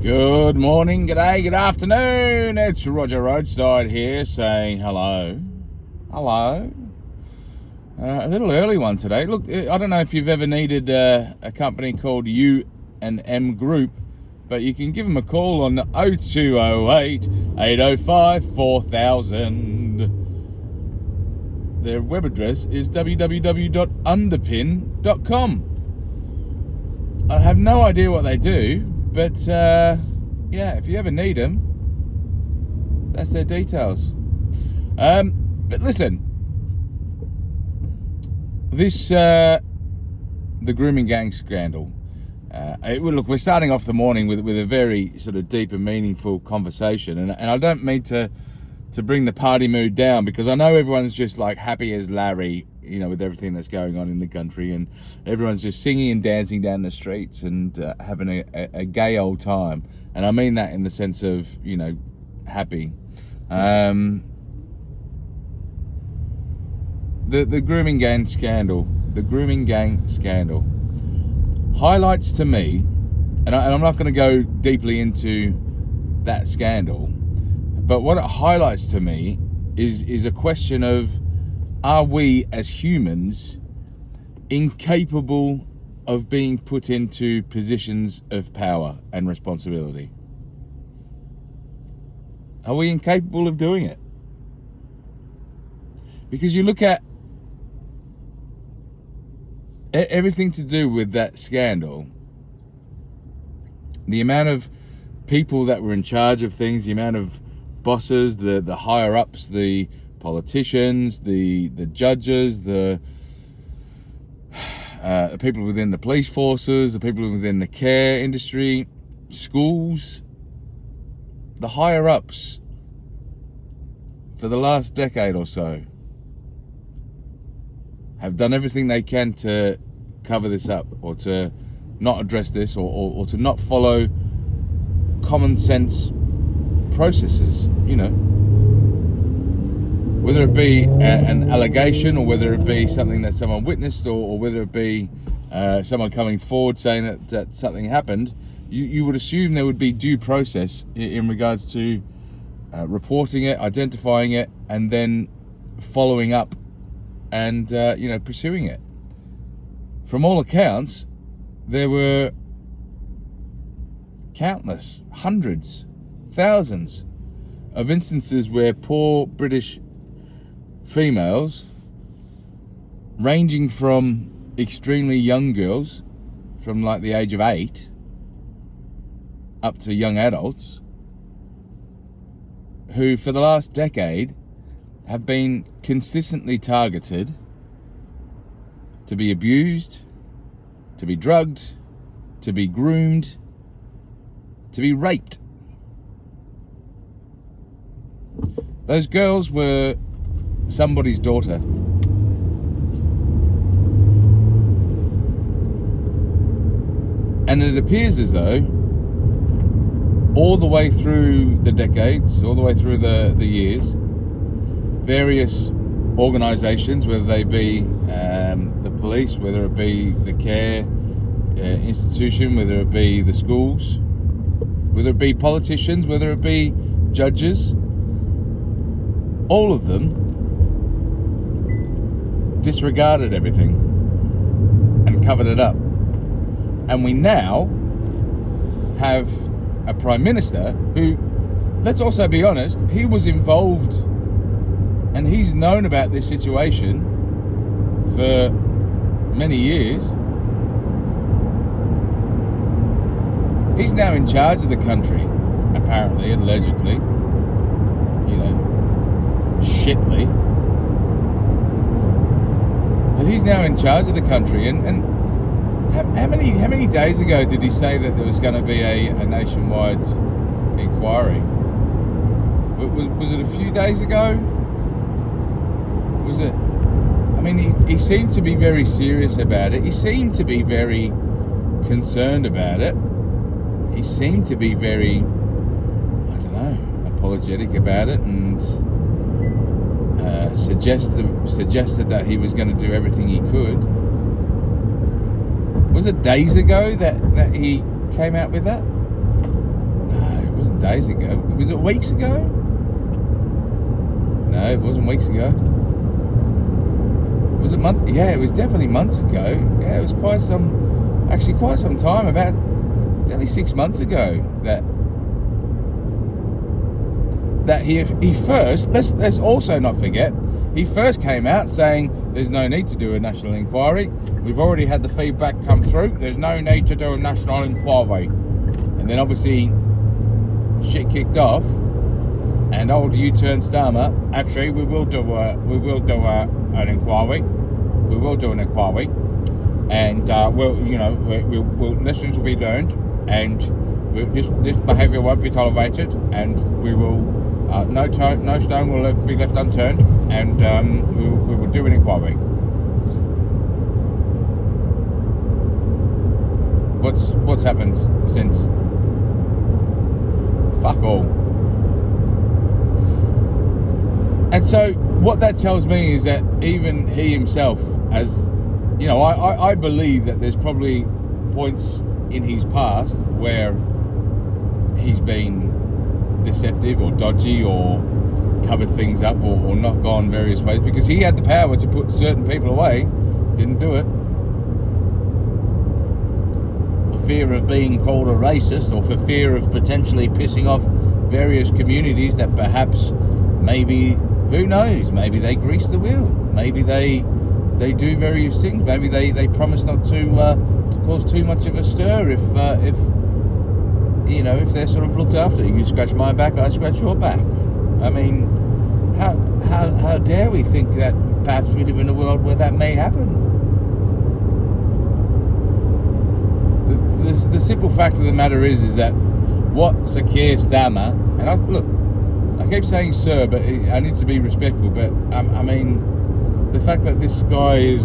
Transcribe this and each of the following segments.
Good morning, g'day, good afternoon. It's Roger Roadside here saying hello. Hello. A little early one today. Look, I don't know if you've ever needed a company called U&M Group, but you can give them a call on 0208 805 4000. Their web address is www.underpin.com. I have no idea what they do, but if you ever need them, that's their details. But listen, this the Grooming Gang Scandal. Look, we're starting off the morning with a very sort of deep and meaningful conversation, and I don't mean to bring the party mood down, because I know everyone's just like happy as Larry, you know, with everything that's going on in the country, and everyone's just singing and dancing down the streets and having a gay old time. And I mean that in the sense of, you know, happy. The Grooming Gang Scandal, highlights to me, and I'm not going to go deeply into that scandal, but what it highlights to me is a question of, are we as humans incapable of being put into positions of power and responsibility? Are we incapable of doing it? Because you look at everything to do with that scandal, the amount of people that were in charge of things, the amount of bosses, the higher ups, the politicians, the judges, the people within the police forces, the people within the care industry, schools, the higher ups for the last decade or so have done everything they can to cover this up, or to not address this, or to not follow common sense processes, you know. Whether it be an allegation, or whether it be something that someone witnessed, or whether it be someone coming forward saying that something happened, you would assume there would be due process in regards to reporting it, identifying it, and then following up and pursuing it. From all accounts, there were countless, hundreds, thousands of instances where poor British females, ranging from extremely young girls from like the age of 8 up to young adults, who for the last decade have been consistently targeted to be abused, to be drugged, to be groomed, to be raped. Those girls were somebody's daughter. And it appears as though all the way through the decades, all the way through the years, various organisations, whether they be the police, whether it be the care institution, whether it be the schools, whether it be politicians, whether it be judges, all of them disregarded everything and covered it up. And we now have a Prime Minister who, let's also be honest, he was involved and he's known about this situation for many years. He's now in charge of the country, apparently, allegedly, you know, shitly. But he's now in charge of the country, and how many days ago did he say that there was going to be a nationwide inquiry? Was it a few days ago? Was it? I mean, he seemed to be very serious about it. He seemed to be very concerned about it. He seemed to be very, I don't know, apologetic about it, and suggested that he was going to do everything he could. Was it days ago that he came out with that? wasn't days ago. Was it weeks ago? No, it wasn't weeks ago. Was it months? Yeah, it was definitely months ago. Yeah, it was quite some time, about nearly 6 months ago that he first, let's also not forget, he first came out saying there's no need to do a national inquiry. We've already had the feedback come through. There's no need to do a national inquiry. And then obviously shit kicked off, and old U-turn Starmer, actually we will do an inquiry. We will do an inquiry, and lessons will be learned, and this behaviour won't be tolerated, and we will no stone will be left unturned, and we will do an inquiry. What's happened since? Fuck all. And so what that tells me is that even he himself, as you know, I believe that there's probably points in his past where he's been deceptive or dodgy or covered things up or not gone various ways, because he had the power to put certain people away, didn't do it for fear of being called a racist, or for fear of potentially pissing off various communities that perhaps, maybe, who knows, maybe they grease the wheel, maybe they do various things, maybe they promise not to cause too much of a stir if they're sort of looked after. You scratch my back, I scratch your back. I mean, how dare we think that perhaps we live in a world where that may happen? The simple fact of the matter is that what Sir Keir Starmer, and I keep saying sir, but I need to be respectful, but I mean, the fact that this guy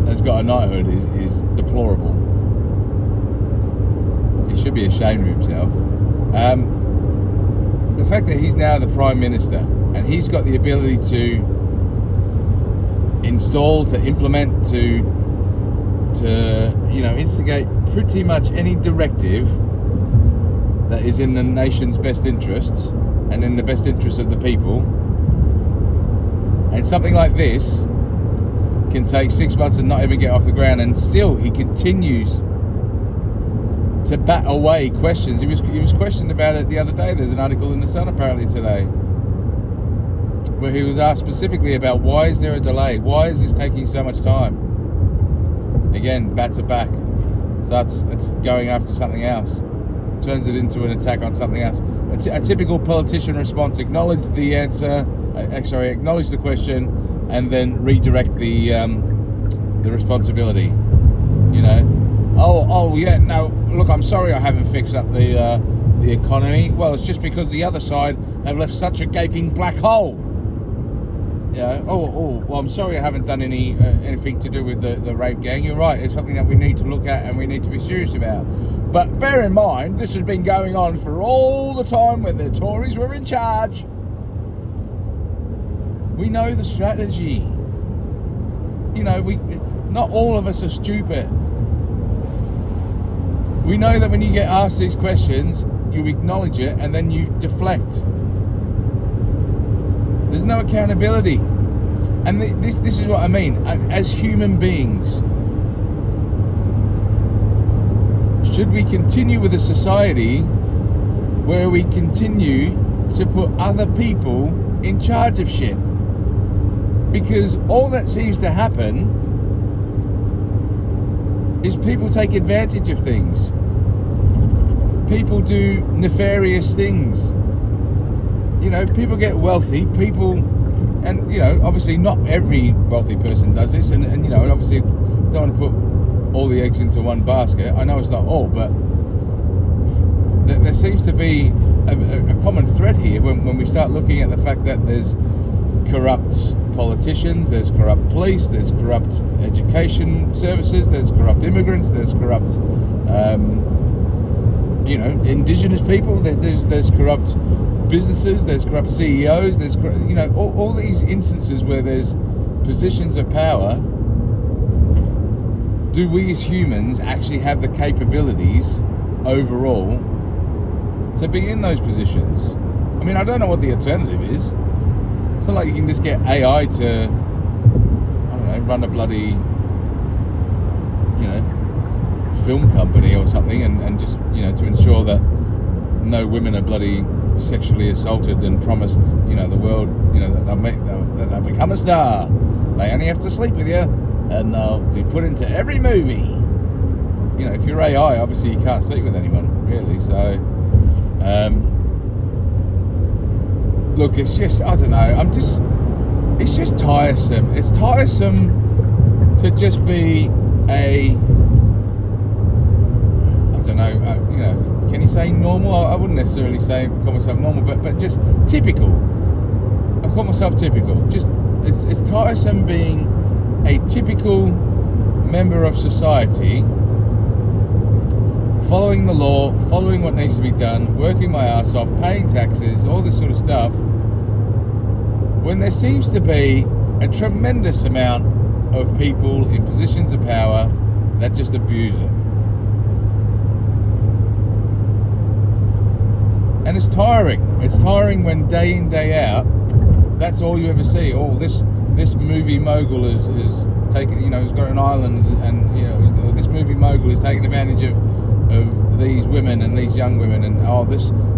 has got a knighthood is deplorable. He should be ashamed of himself. The fact that he's now the Prime Minister and he's got the ability to install, to implement, to instigate pretty much any directive that is in the nation's best interests and in the best interests of the people. And something like this can take 6 months and not even get off the ground, and still he continues to bat away questions. He was questioned about it the other day. There's an article in the Sun apparently today where he was asked specifically about why is there a delay? Why is this taking so much time? Again, bats it back. Starts going after something else. Turns it into an attack on something else. A typical politician response: acknowledge the answer, acknowledge the question, and then redirect the responsibility. Oh yeah, no, look, I'm sorry I haven't fixed up the economy. Well, it's just because the other side have left such a gaping black hole. Yeah. Well, I'm sorry I haven't done anything to do with the rape gang. You're right. It's something that we need to look at and we need to be serious about. But bear in mind, this has been going on for all the time when the Tories were in charge. We know the strategy. Not all of us are stupid. We know that when you get asked these questions, you acknowledge it and then you deflect. There's no accountability. And this is what I mean. As human beings, should we continue with a society where we continue to put other people in charge of shit? Because all that seems to happen is people take advantage of things. People do nefarious things. People get wealthy, and obviously not every wealthy person does this, and obviously don't want to put all the eggs into one basket. I know it's not all, but there seems to be a common thread here when we start looking at the fact that there's corrupt politicians, there's corrupt police, there's corrupt education services, there's corrupt immigrants, there's corrupt indigenous people, there's corrupt businesses, there's corrupt CEOs, there's all these instances where there's positions of power. Do we as humans actually have the capabilities overall to be in those positions. I mean, I don't know what the alternative is. It's not like you can just get AI to, I don't know, run a bloody, film company or something, and just, to ensure that no women are bloody sexually assaulted and promised, the world, that they'll become a star. They only have to sleep with you, and they'll be put into every movie. If you're AI, obviously you can't sleep with anyone, really. So, look, it's just, I don't know. It's just tiresome. It's tiresome to just be a, I don't know, can you say normal? I wouldn't necessarily call myself normal, but just typical. I call myself typical. Just, it's tiresome being a typical member of society, following the law, following what needs to be done, working my ass off, paying taxes, all this sort of stuff, when there seems to be a tremendous amount of people in positions of power that just abuse it. And it's tiring. It's tiring when day in, day out, that's all you ever see. Oh, this movie mogul is taking, has got an island, and this movie mogul is taking advantage of these women and these young women, and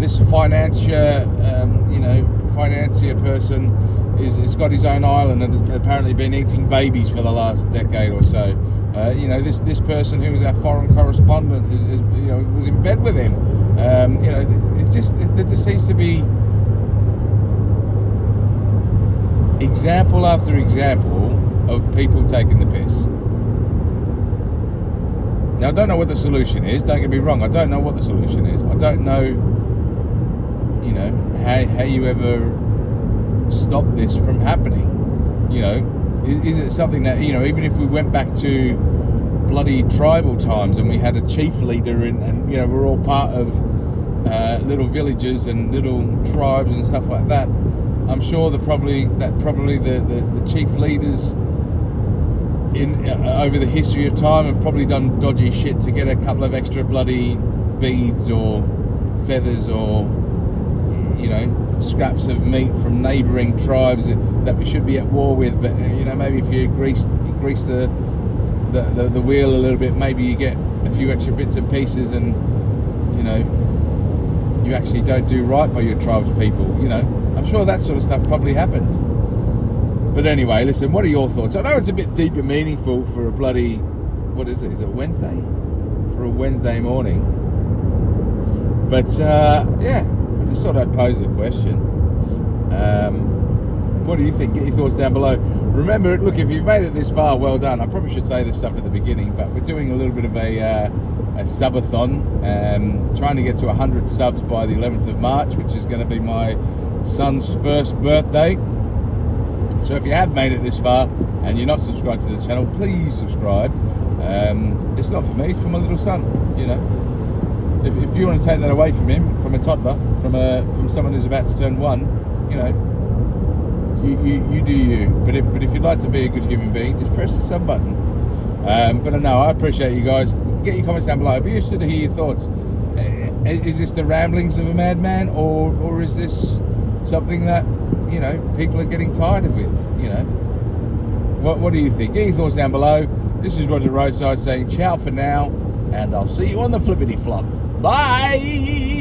this financier person is got his own island and has apparently been eating babies for the last decade or so. This person who was our foreign correspondent was in bed with him. There just seems to be example after example of people taking the piss. Now, I don't know what the solution is. Don't get me wrong. I don't know what the solution is. I don't know, how you ever stop this from happening. Is it something that, even if we went back to bloody tribal times and we had a chief leader and we're all part of little villages and little tribes and stuff like that, I'm sure that probably the chief leaders over the history of time have probably done dodgy shit to get a couple of extra bloody beads or feathers or scraps of meat from neighbouring tribes that we should be at war with. But maybe if you grease the wheel a little bit, maybe you get a few extra bits and pieces, and you actually don't do right by your tribe's people. I'm sure that sort of stuff probably happened. But anyway, listen, what are your thoughts? I know it's a bit deep and meaningful for a bloody, what is it? Is it Wednesday? For a Wednesday morning. But I just thought I'd pose a question. What do you think? Get your thoughts down below. Remember, look, if you've made it this far, well done. I probably should say this stuff at the beginning, but we're doing a little bit of a subathon, trying to get to 100 subs by the 11th of March, which is going to be my son's first birthday. So if you have made it this far and you're not subscribed to the channel, please subscribe. It's not for me, it's for my little son. If you want to take that away from him, from a toddler, from someone who's about to turn 1, you do you. But if you'd like to be a good human being, just press the sub button. But no, I appreciate you guys. Get your comments down below. I'd be interested to hear your thoughts. Is this the ramblings of a madman, or is this something that people are getting tired of with? What do you think? Get your thoughts down below. This is Roger Roadside saying ciao for now, and I'll see you on the flippity flop. Bye.